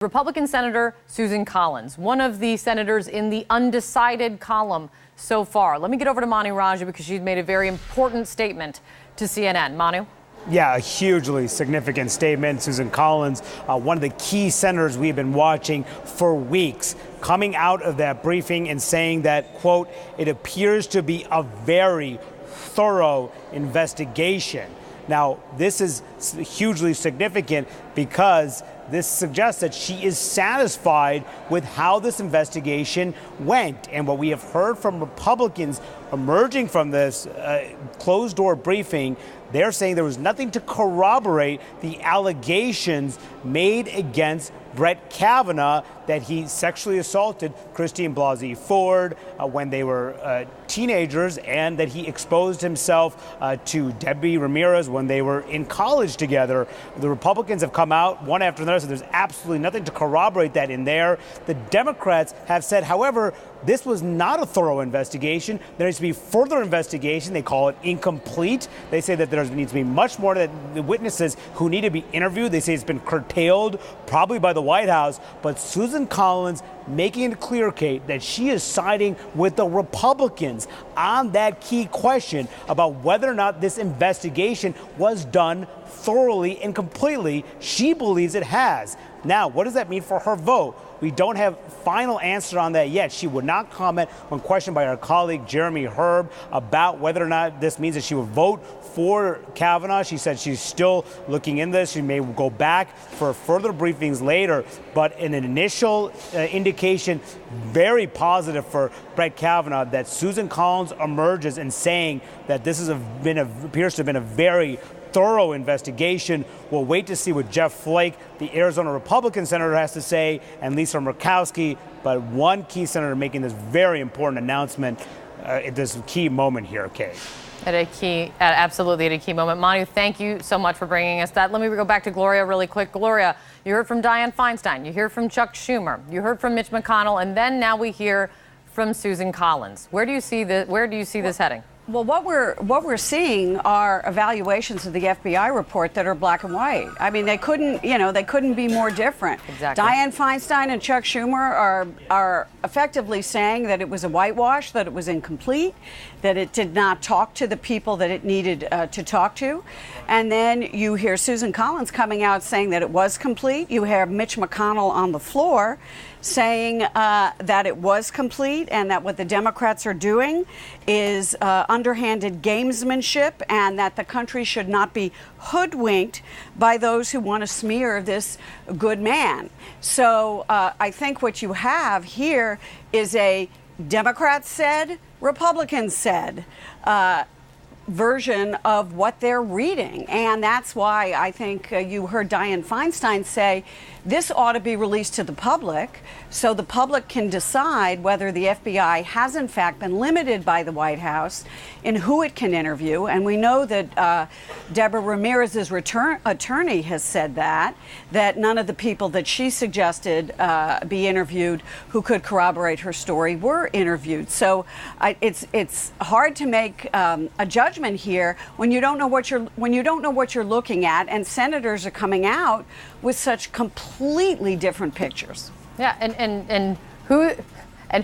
Republican Senator Susan Collins, one of the senators in the undecided column so far. Let me get over to Manu Raju because she's made a very important statement to CNN. Manu? Yeah, a hugely significant statement. Susan Collins, one of the key senators we've been watching for weeks, coming out of that briefing and saying that, quote, it appears to be a very thorough investigation. Now, this is hugely significant because this suggests that she is satisfied with how this investigation went. And what we have heard from Republicans emerging from this closed-door briefing, they're saying there was nothing to corroborate the allegations made against Brett Kavanaugh that he sexually assaulted Christine Blasey Ford when they were teenagers, and that he exposed himself to Debbie Ramirez when they were in college together. The Republicans have come out one after another, so there's absolutely nothing to corroborate that in there. The Democrats have said, however, this was not a thorough investigation. There needs to be further investigation. They call it incomplete. They say that there needs to be much more, that the witnesses who need to be interviewed, they say it's been curtailed, probably by the White House. But Susan Collins making it clear, Kate, that she is siding with the Republicans on that key question about whether or not this investigation was done thoroughly and completely. She believes it has. Now, what does that mean for her vote? We don't have final answer on that yet. She would not comment when questioned by our colleague Jeremy Herb about whether or not this means that she would vote for Kavanaugh. She said she's still looking into this. She may go back for further briefings later, but in an initial indication, very positive for Brett Kavanaugh, that Susan Collins emerges and saying that this has appears to have been a very thorough investigation. We'll wait to see what Jeff Flake, the Arizona Republican senator, has to say, and Lisa Murkowski. But one key senator making this very important announcement at this key moment here, Kate. Absolutely at a key moment. Manu, thank you so much for bringing us that. Let me go back to Gloria really quick. Gloria, you heard from Dianne Feinstein, you hear from Chuck Schumer, you heard from Mitch McConnell, and then now we hear from Susan Collins. Where do you see this heading? Well, what we're seeing are evaluations of the FBI report that are black and white. I mean, they couldn't be more different. Exactly. Dianne Feinstein and Chuck Schumer are effectively saying that it was a whitewash, that it was incomplete, that it did not talk to the people that it needed to talk to. And then you hear Susan Collins coming out saying that it was complete. You have Mitch McConnell on the floor saying that it was complete, and that what the Democrats are doing is underhanded gamesmanship, and that the country should not be hoodwinked by those who want to smear this good man. So I think what you have here is a Democrats said, Republicans said version of what they're reading. And that's why I think you heard Dianne Feinstein say this ought to be released to the public so the public can decide whether the FBI has in fact been limited by the White House in who it can interview. And we know that Deborah Ramirez's attorney has said that none of the people that she suggested be interviewed who could corroborate her story were interviewed. So it's hard to make a judgment here when you don't know what you're looking at, and senators are coming out with such completely different pictures. Yeah, and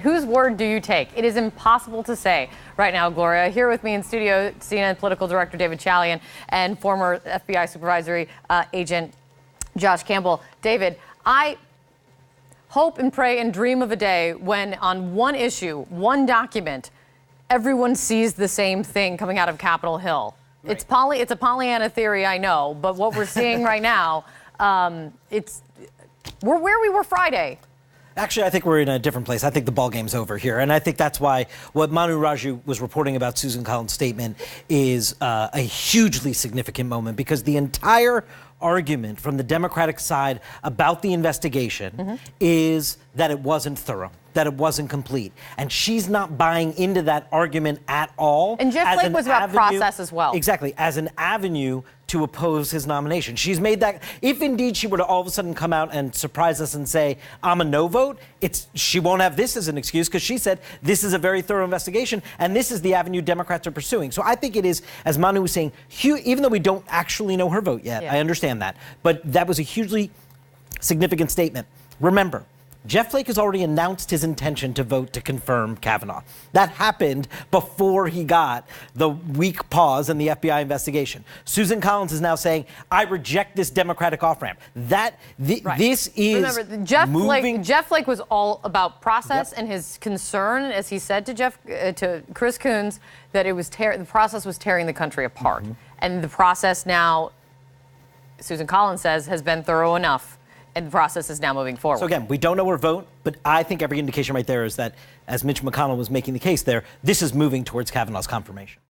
whose word do you take? It is impossible to say right now, Gloria. Here with me in studio, CNN political director David Chalian and former FBI supervisory agent Josh Campbell. David, I hope and pray and dream of a day when on one issue, one document, everyone sees the same thing coming out of Capitol Hill. Right. It's a Pollyanna theory, I know, but what we're seeing right now, we're where we were Friday. Actually, I think we're in a different place. I think the ball game's over here. And I think that's why what Manu Raju was reporting about Susan Collins' statement is a hugely significant moment, because the entire argument from the Democratic side about the investigation is that it wasn't thorough, that it wasn't complete. And she's not buying into that argument at all. And Jeff Flake was about process as well. Exactly, as an avenue to oppose his nomination. She's made that, if indeed she were to all of a sudden come out and surprise us and say, I'm a no vote, she won't have this as an excuse, because she said this is a very thorough investigation, and this is the avenue Democrats are pursuing. So I think it is, as Manu was saying, even though we don't actually know her vote yet, I understand that, but that was a hugely significant statement. Remember, Jeff Flake has already announced his intention to vote to confirm Kavanaugh. That happened before he got the week pause in the FBI investigation. Susan Collins is now saying, I reject this Democratic off-ramp. This is Remember, Jeff Flake was all about process, and his concern, as he said to Chris Coons, that it was the process was tearing the country apart. And the process now, Susan Collins says, has been thorough enough. And the process is now moving forward. So again, we don't know her vote, but I think every indication right there is that, as Mitch McConnell was making the case there, this is moving towards Kavanaugh's confirmation.